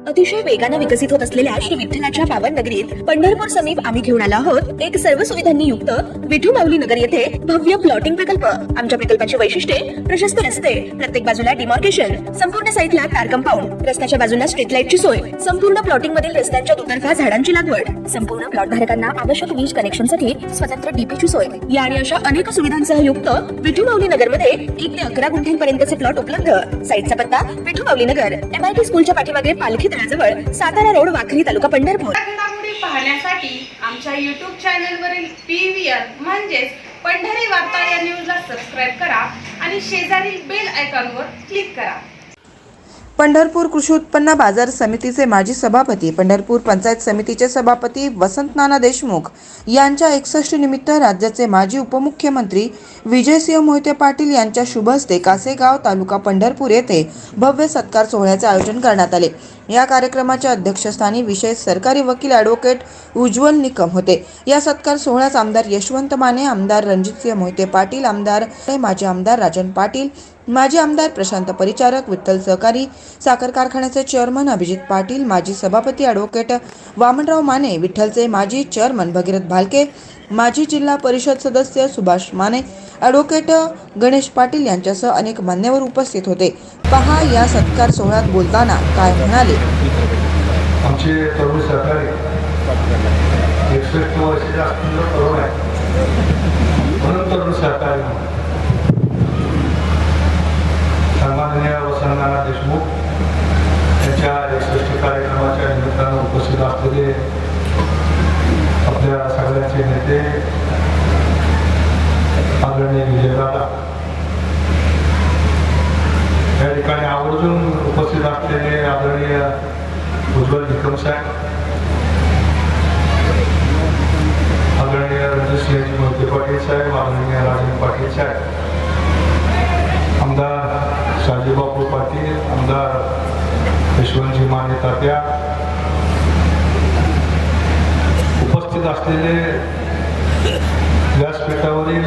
अतिशय वेगाने विकसित होत असलेल्या श्री विठ्ठलाच्या पावन नगरीत पंढरपूर समीप आम्ही घेऊन आलो आहोत एक सर्व सुविधांनी युक्त विठू माऊली नगर येथे भव्य प्लॉटिंग प्रकल्प। आमच्या प्रकल्पाची वैशिष्ट्ये प्रशस्त रस्ते, प्रत्येक बाजूला डिमार्केशन, संपूर्ण साईटला कार कंपाऊंड, रस्त्याच्या बाजूला स्ट्रीट लाईटची सोय, संपूर्ण प्लॉटिंग मधील रस्त्यांच्या दुतर्फा झाडांची लागवड, संपूर्ण प्लॉट धारकांना आवश्यक वीज कनेक्शनसाठी स्वतंत्र डीपीची सोय या आणि अशा अनेक सुविधांसह युक्त विठू माऊली नगर मध्ये 1 ते 11 गुंठ्यांपर्यंतचे प्लॉट उपलब्ध। साईटचा पत्ता विठू माऊली नगर, MIT स्कूलच्या पाठीमागे पालखी तळाजवळ, सातारा रोड, वाखरी, तालुका पंढरपूर। घडामोडी पाहण्यासाठी आमच्या YouTube चॅनलवरील PVR म्हणजेच पंढरी वार्ता या न्यूजला सबस्क्राइब करा आणि शेजारील बेल आयकॉनवर क्लिक करा। पंढरपूर कृषी उत्पन्न बाजार समितीचे माजी सभापती, पंढरपूर पंचायत समितीचे सभापती वसंत नाना देशमुख यांच्या 61 निमित्त राज्याचे माजी उपमुख्यमंत्री विजयसिंह मोहिते पाटील यांच्या शुभ हस्ते कासेगाव, तालुका पंढरपूर येथे भव्य सत्कार सोहळ्याचे आयोजन करण्यात आले। या कार्यक्रमाच्या अध्यक्षस्थानी विशेष सरकारी वकील ॲडव्होकेट उज्ज्वल निकम होते। या सत्कार सोहळ्यास आमदार यशवंत माने, आमदार रणजितसिंह मोहिते पाटील, माजी आमदार राजन पाटील, माजी आमदार प्रशांत परिचारक, विठ्ठल सहकारी साखर कारखान्याचे चेअरमन अभिजित पाटील, माजी सभापती ॲडव्होकेट वामनराव माने, विठ्ठलचे माजी चेअरमन भगीरथ भालके, माजी जिल्हा परिषद सदस्य सुभाष माने, ॲडव्होकेट गणेश पाटील यांच्यासह अनेक मान्यवर उपस्थित होते। पहा या सत्कार सोहळ्यात बोलताना काय म्हणाले। आमचे तरुण सहकारी 61 वर्षाचे असलेले तरुण आहे म्हणून तरुण सहकारी सन्माननीय वसंत नाना देशमुख यांच्या 61 कार्यक्रमाच्या निमित्तानं उपस्थित असलेले आपल्या सगळ्यांचे नेते आदरणीय विजयदादा, या ठिकाणी आवर्जून उपस्थित असलेले आदरणीय उज्ज्वल निकम साहेब, आदरणीय रणजितसिंह मोहिते पाटील साहेब, आदरणीय राजन पाटील साहेब, आमदार शाजीबापू पाटील, आमदार यशवंतजी माने तात्या, उपस्थित असलेले व्यासपीठावरील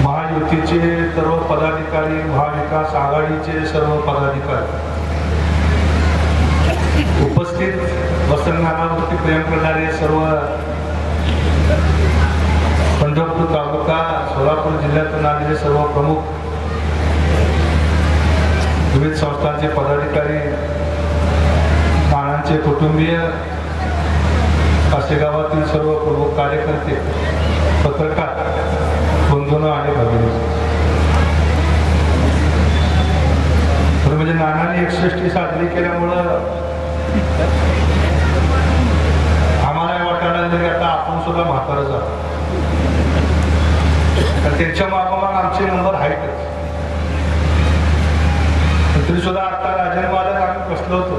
महायुतीचे सर्व पदाधिकारी, महाविकास आघाडीचे सर्व पदाधिकारी, उपस्थित वसंत नानावरती प्रेम करणारे सर्व पंढरपूर तालुका, सोलापूर जिल्ह्यातून आलेले सर्व प्रमुख विविध संस्थांचे पदाधिकारी, नानांचे कुटुंबीय, कासेगावातील सर्व प्रमुख कार्यकर्ते, पत्रकार बंधूंनो आणि भगिनी, म्हणजे नानांनी 61 साजरी केल्यामुळं आम्हाला वाटायला लागलं आता आपण सुद्धा म्हातारच आहोत। त्यांच्या मागोमाग आमचे नंबर आहेतच, तरी सुद्धा आता राजन मालक आम्ही बसलो होतो।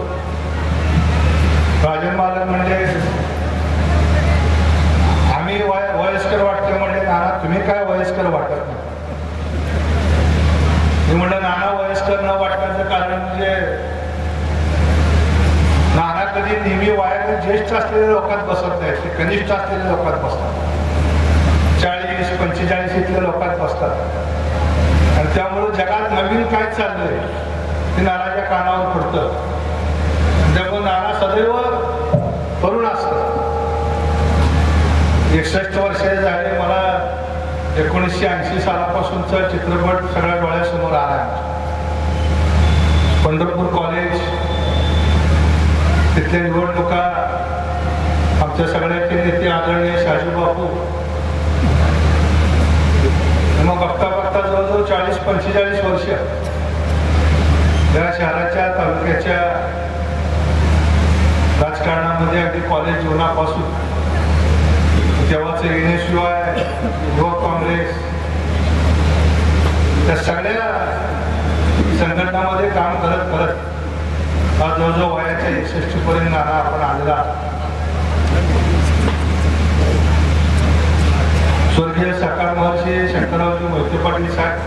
राजन मालक म्हणजे आम्ही वयस्कर वाटते म्हणजे नाना तुम्ही काय वयस्कर वाटत नाही। मी म्हणलं नाना वयस्कर न वाटण्याचं कारण म्हणजे नाना कधी नेहमी वयाने ज्येष्ठ असलेल्या लोकात बसत नाहीत, ते कनिष्ठ असलेल्या लोकात बसतात, 40-45 इथल्या लोकात बसतात। आणि त्यामुळे जगात नवीन काय चाललंय ते नानाच्या कानावर पडतं। त्यामुळे नाना सदैव तरुण असतात। 61 वर्षे झाले, मला 1980 सालापासूनचा चित्रपट सगळ्या डोळ्यासमोर आला। पंढरपूर कॉलेज, तिथल्या निवडणुका, आमच्या सगळ्याचे नेते आदरणीय शाजीबापू, मग बघता बघता जवळजवळ 40-45 वर्ष या शहराच्या, तालुक्याच्या राजकारणामध्ये, अगदी कॉलेज जीवनापासून तेव्हाचं NSUI, युवक काँग्रेस, त्या सगळ्या संघटनामध्ये काम करत करत आज जवळजवळ वयाच्या 61 पर्यंत नाना आपण आलेला। स्वर्गीय साकार महर्षी शंकररावजी मोहिते पाटील साहेब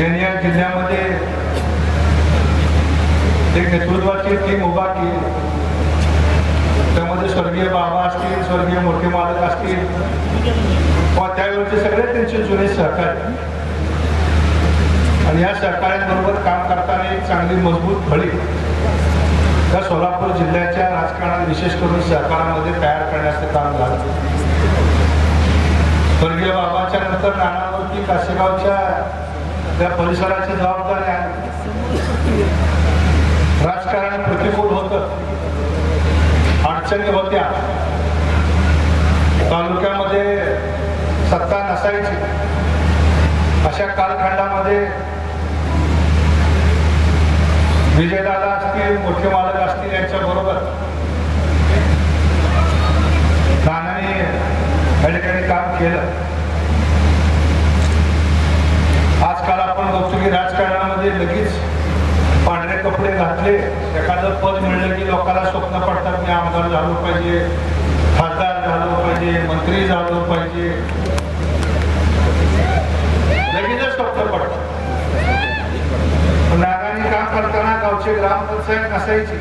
यांनी या जिल्ह्यामध्ये एक नेतृत्वाची टीम उभा केली। त्यामध्ये स्वर्गीय बाबा असतील, स्वर्गीय मोठे मालक असतील, त्यावेळेचे सगळे त्यांचे जुने सहकारी, आणि या सहकार्यांबरोबर काम करताना चांगली मजबूत फळी त्या सोलापूर जिल्ह्याच्या राजकारणात विशेष करून सहकारामध्ये तयार करण्याचं काम झालं. स्वर्गीय बाबाच्या नंतर नानावरती कासेगावच्या त्या परिसराची जबाबदारी आहे. राजकारण प्रतिकूल होतं, अडचणी होत्या, तालुक्यामध्ये सत्ता नसायची. अशा कालखंडामध्ये विजयदादा असतील, मोठे मालक असतील, यांच्या बरोबर नानांनी या ठिकाणी काम केलं. आजकाल आपण बघतो की राजकारणामध्ये लगेच पांढरे कपडे घातले, एखादं पद मिळलं की लोकांना स्वप्न पडतात, मी आमदार झालो पाहिजे, खासदार झालो पाहिजे, मंत्री झालो पाहिजे, लगेचच स्वप्न पडतात. नागांनी काम करताना गावची ग्रामपंचायत नसायची,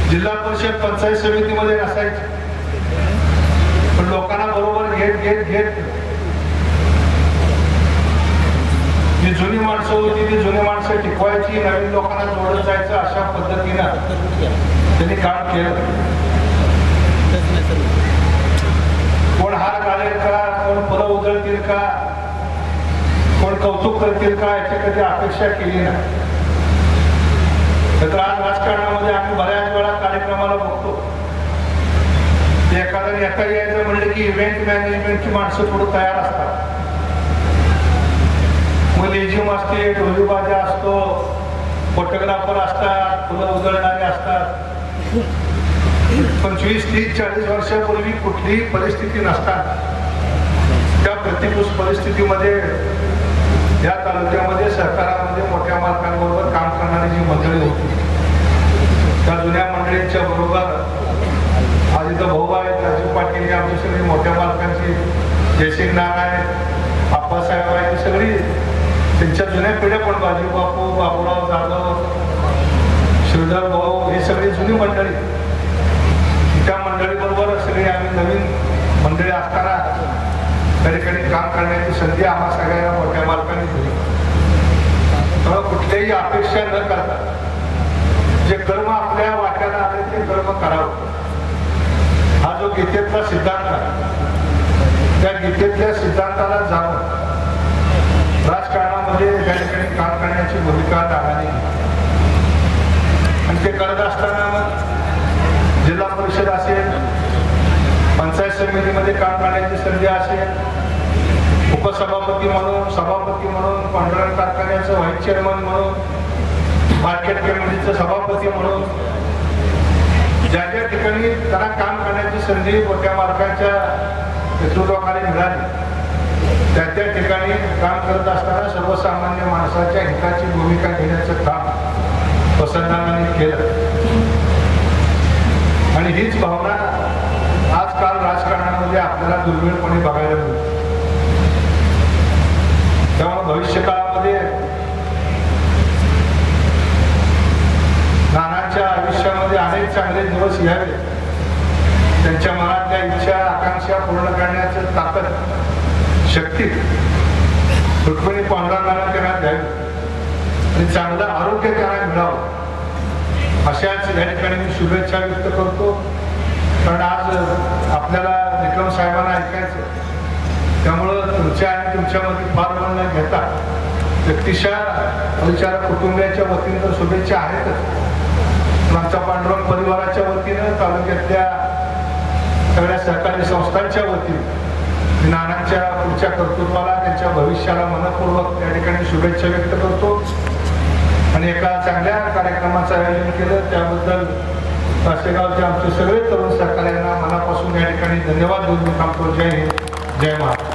जिल्हा परिषद पंचायत समितीमध्ये नसायची, पण लोकांना बरोबर घेत जी जुनी माणसं होती ती जुनी माणसं टिकवायची, नवीन लोकांना जोडत जायचं, अशा पद्धतीनं त्यांनी काम केलं. कोण हार घालेल का, कोण फुलं उजळतील का, कोण कौतुक करतील का, याची कधी अपेक्षा केली नाही. तर आज राजकारणामध्ये आम्ही बऱ्याच वेळा कार्यक्रमाला बघतो, एखाद्या नेता यायचं म्हणलं की इव्हेंट मॅनेजमेंटची माणसं थोडं तयार असतात. मग लेझिम असते, ढोलीबाजा असतो, फोटोग्राफर असतात, फुलं उजळणारे असतात. 25, 30, 40 वर्षापूर्वी कुठलीही परिस्थिती नसताना त्या प्रतिकूल परिस्थितीमध्ये या तालुक्यामध्ये सहकारामध्ये मोठ्या मालकांबरोबर काम करणारी जी मंडळी होती, त्या जुन्या मंडळींच्या बरोबर आज इथं भाऊ आहेत, राजू पाटील, आमची सगळी मोठ्या मालकांची, जयसिंग नाग आहेत, आप्पासाहेब आहेत, ही सगळी त्यांच्या जुन्या पिढ्या, पण बाजी बापू, बाबूराव जाधव, श्रीधर भाऊ, ही सगळी जुनी मंडळी. त्या मंडळीबरोबर सगळी आम्ही नवीन मंडळी असताना त्या ठिकाणी काम करण्याची संधी आम्हा सगळ्यांना मोठ्या मालकांनी दिली. त्यामुळे कुठल्याही अपेक्षा न करता जे कर्म आपल्या वाट्याला आले ते कर्म करावं. हा जो गीतेतला सिद्धांत आहे, त्या गीतेतल्या सिद्धांताला जाणून राजकारणामध्ये त्या ठिकाणी काम करण्याची भूमिका नानांनी, आणि ते करत असताना मग जिल्हा परिषद असेल, पंचायत समितीमध्ये काम करण्याची संधी असेल, उपसभापती म्हणून, सभापती म्हणून, पांढरण कारखान्याचं व्हाईस चेअरमन म्हणून, मार्केट कमिटीचं सभापती म्हणून, ज्या ज्या ठिकाणी त्यांना काम करण्याची संधी मोठ्या मालकांच्या नेतृत्वाखाली मिळाली, त्या त्या ठिकाणी काम करत असताना सर्वसामान्य माणसाच्या हिताची भूमिका घेण्याचं काम वसंतनानांनी केलं. आणि हीच भावना आजकाल राजकारणामध्ये आपल्याला दुर्मिळपणे बघायला मिळते. त्यामुळे भविष्य काळामध्ये नानांच्या आयुष्यामध्ये अनेक चांगले दिवस यावे, त्यांच्या मनातल्या इच्छा आकांक्षा पूर्ण करण्याचं ताकद, शक्ती रुक्मिणी पांडुरंगाला त्यांना द्यावी आणि चांगलं आरोग्य त्यांना मिळावं, अशाच या ठिकाणी मी शुभेच्छा व्यक्त करतो. कारण आज आपल्याला निकम साहेबांना ऐकायचं, त्यामुळं तुमच्या आणि तुमच्यामध्ये फार मन न घेता व्यक्तिशः परिचारक कुटुंबियाच्या वतीनं तर शुभेच्छा आहेतच, पण आमच्या पांडुरंग परिवाराच्या वतीनं, तालुक्यातल्या सगळ्या सहकारी संस्थांच्या वतीनं नानांच्या पुढच्या कर्तृत्वाला, त्यांच्या भविष्याला मनपूर्वक या ठिकाणी शुभेच्छा व्यक्त करतो. आणि एका चांगल्या कार्यक्रमाचं आयोजन केलं त्याबद्दल कासेगावचे आमचे सगळे तरुण सहकाऱ्यांना मनापासून या ठिकाणी धन्यवाद देऊन मी थांबतो. जय हिंद, जय महाराष्ट्र.